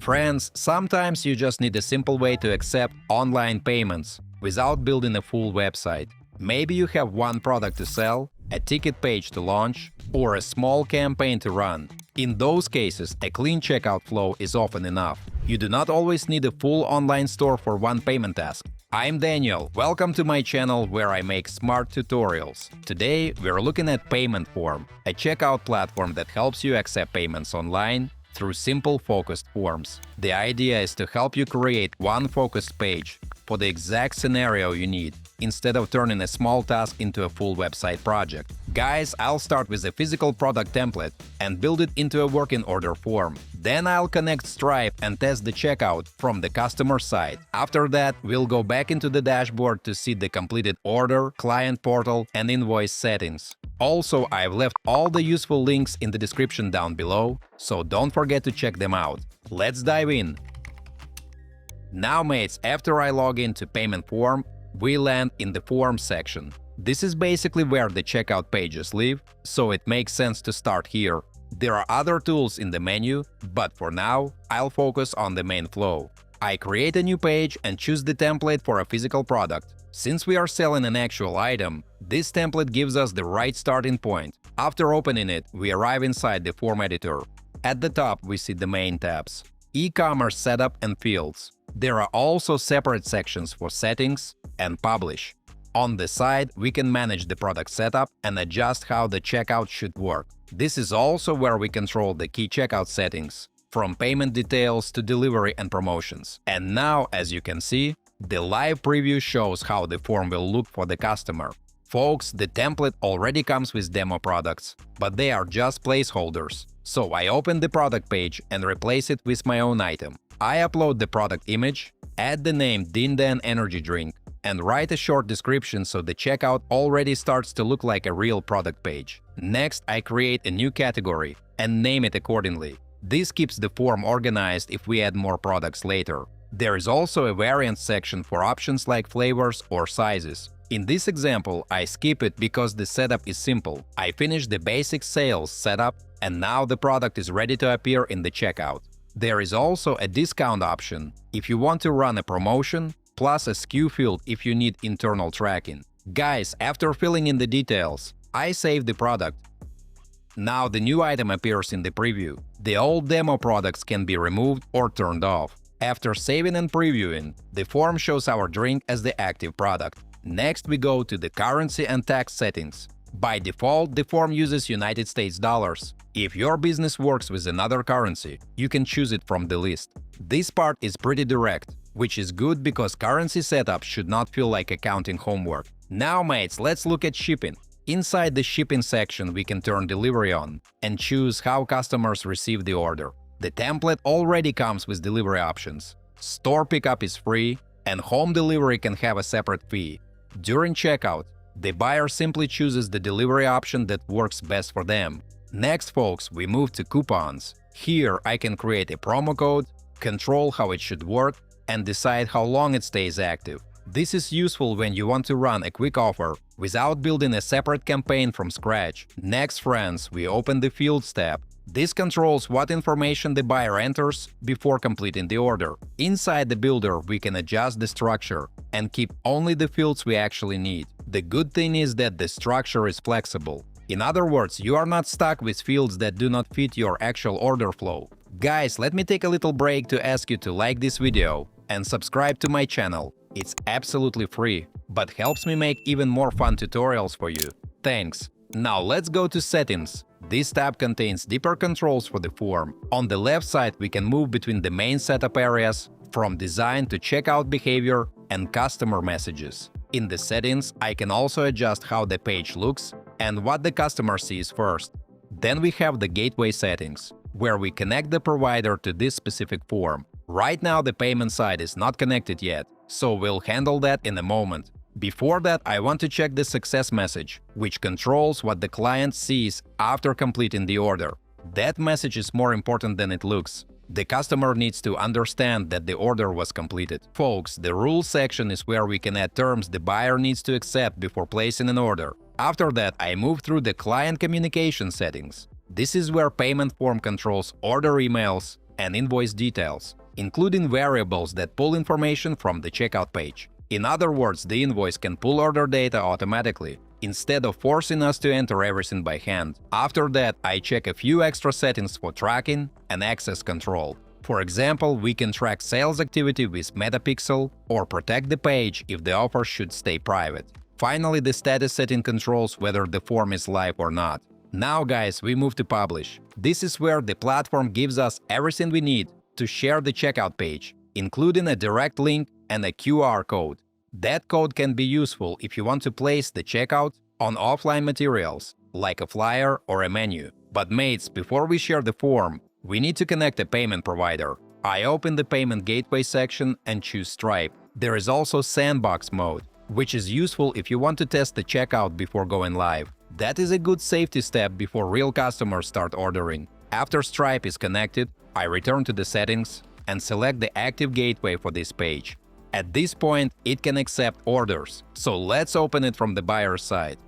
Friends, sometimes you just need a simple way to accept online payments without building a full website. Maybe you have one product to sell, a ticket page to launch, or a small campaign to run. In those cases, a clean checkout flow is often enough. You do not always need a full online store for one payment task. I'm Daniel. Welcome to my channel where I make smart tutorials. Today, we're looking at PaymentForm, a checkout platform that helps you accept payments online through simple focused forms. The idea is to help you create one focused page for the exact scenario you need, instead of turning a small task into a full website project. Guys, I'll start with a physical product template and build it into a working order form. Then I'll connect Stripe and test the checkout from the customer side. After that, we'll go back into the dashboard to see the completed order, client portal, and invoice settings. Also, I've left all the useful links in the description down below, so don't forget to check them out. Let's dive in. Now mates, after I log into PaymentForm, we land in the Forms section. This is basically where the checkout pages live, so it makes sense to start here. There are other tools in the menu, but for now, I'll focus on the main flow. I create a new page and choose the template for a physical product. Since we are selling an actual item, this template gives us the right starting point. After opening it, we arrive inside the form editor. At the top, we see the main tabs: e-commerce setup and fields. There are also separate sections for settings and publish. On the side, we can manage the product setup and adjust how the checkout should work. This is also where we control the key checkout settings, from payment details to delivery and promotions. And now, as you can see, the live preview shows how the form will look for the customer. Folks, the template already comes with demo products, but they are just placeholders. So I open the product page and replace it with my own item. I upload the product image, add the name Din Dan Energy Drink, and write a short description so the checkout already starts to look like a real product page. Next, I create a new category and name it accordingly. This keeps the form organized if we add more products later. There is also a variant section for options like flavors or sizes. In this example, I skip it because the setup is simple. I finish the basic sales setup, and now the product is ready to appear in the checkout. There is also a discount option if you want to run a promotion, plus a SKU field if you need internal tracking. Guys, after filling in the details, I save the product. Now the new item appears in the preview. The old demo products can be removed or turned off. After saving and previewing, the form shows our drink as the active product. Next, we go to the currency and tax settings. By default, the form uses United States dollars. If your business works with another currency, you can choose it from the list. This part is pretty direct, which is good because currency setup should not feel like accounting homework. Now mates, let's look at shipping. Inside the shipping section, we can turn delivery on and choose how customers receive the order. The template already comes with delivery options. Store pickup is free, and home delivery can have a separate fee. During checkout, the buyer simply chooses the delivery option that works best for them. Next, folks, we move to coupons. Here, I can create a promo code, control how it should work, and decide how long it stays active. This is useful when you want to run a quick offer without building a separate campaign from scratch. Next, friends, we open the Fields tab. This controls what information the buyer enters before completing the order. Inside the builder, we can adjust the structure and keep only the fields we actually need. The good thing is that the structure is flexible. In other words, you are not stuck with fields that do not fit your actual order flow. Guys, let me take a little break to ask you to like this video and subscribe to my channel. It's absolutely free, but helps me make even more fun tutorials for you. Thanks. Now let's go to Settings. This tab contains deeper controls for the form. On the left side, we can move between the main setup areas, from design to checkout behavior and customer messages. In the settings, I can also adjust how the page looks and what the customer sees first. Then we have the gateway settings, where we connect the provider to this specific form. Right now, the payment side is not connected yet, so we'll handle that in a moment. Before that, I want to check the success message, which controls what the client sees after completing the order. That message is more important than it looks. The customer needs to understand that the order was completed. Folks, the rules section is where we can add terms the buyer needs to accept before placing an order. After that, I move through the client communication settings. This is where PaymentForm controls order emails, and invoice details, including variables that pull information from the checkout page. In other words, the invoice can pull order data automatically, instead of forcing us to enter everything by hand. After that, I check a few extra settings for tracking and access control. For example, we can track sales activity with Metapixel or protect the page if the offer should stay private. Finally, the status setting controls whether the form is live or not. Now guys, we move to publish. This is where the platform gives us everything we need to share the checkout page, including a direct link and a QR code. That code can be useful if you want to place the checkout on offline materials, like a flyer or a menu. But mates, before we share the form, we need to connect a payment provider. I open the payment gateway section and choose Stripe. There is also sandbox mode, which is useful if you want to test the checkout before going live. That is a good safety step before real customers start ordering. After Stripe is connected, I return to the settings and select the active gateway for this page. At this point, it can accept orders, so let's open it from the buyer's side.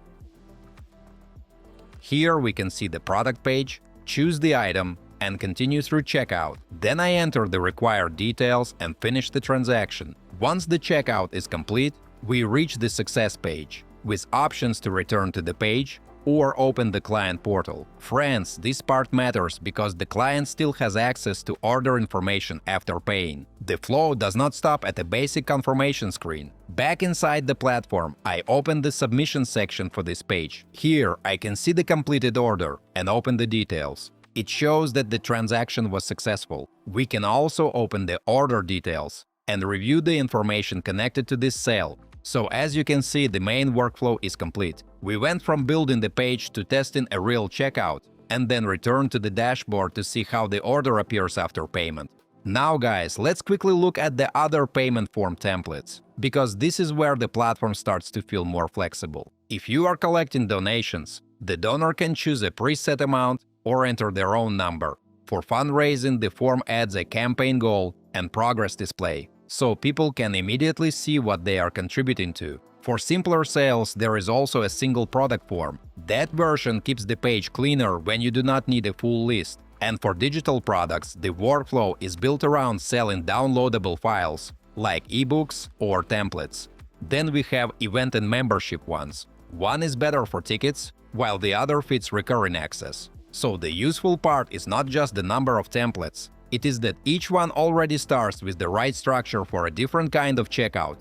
Here we can see the product page, choose the item, and continue through checkout. Then I enter the required details and finish the transaction. Once the checkout is complete, we reach the success page, with options to return to the page or open the client portal. Friends, this part matters because the client still has access to order information after paying. The flow does not stop at the basic confirmation screen. Back inside the platform, I open the submission section for this page. Here, I can see the completed order and open the details. It shows that the transaction was successful. We can also open the order details and review the information connected to this sale. So as you can see, the main workflow is complete. We went from building the page to testing a real checkout, and then returned to the dashboard to see how the order appears after payment. Now guys, let's quickly look at the other payment form templates, because this is where the platform starts to feel more flexible. If you are collecting donations, the donor can choose a preset amount or enter their own number. For fundraising, the form adds a campaign goal and progress display, so people can immediately see what they are contributing to. For simpler sales, there is also a single product form. That version keeps the page cleaner when you do not need a full list. And for digital products, the workflow is built around selling downloadable files, like ebooks or templates. Then we have event and membership ones. One is better for tickets, while the other fits recurring access. So the useful part is not just the number of templates, it is that each one already starts with the right structure for a different kind of checkout.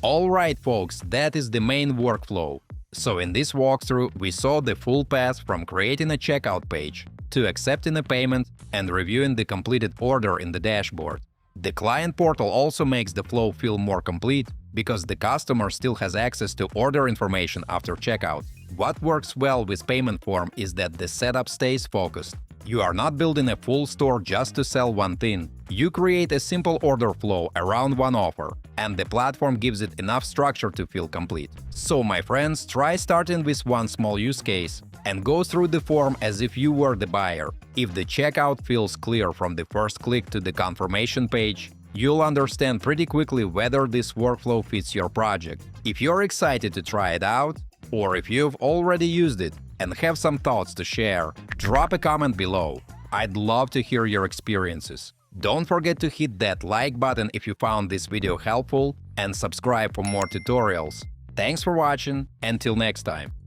Alright folks, that is the main workflow. So in this walkthrough, we saw the full path from creating a checkout page to accepting a payment and reviewing the completed order in the dashboard. The client portal also makes the flow feel more complete because the customer still has access to order information after checkout. What works well with PaymentForm is that the setup stays focused. You are not building a full store just to sell one thing. You create a simple order flow around one offer, and the platform gives it enough structure to feel complete. So, my friends, try starting with one small use case and go through the form as if you were the buyer. If the checkout feels clear from the first click to the confirmation page, you'll understand pretty quickly whether this workflow fits your project. If you're excited to try it out, or if you've already used it and have some thoughts to share, drop a comment below. I'd love to hear your experiences. Don't forget to hit that like button if you found this video helpful and subscribe for more tutorials. Thanks for watching, until next time.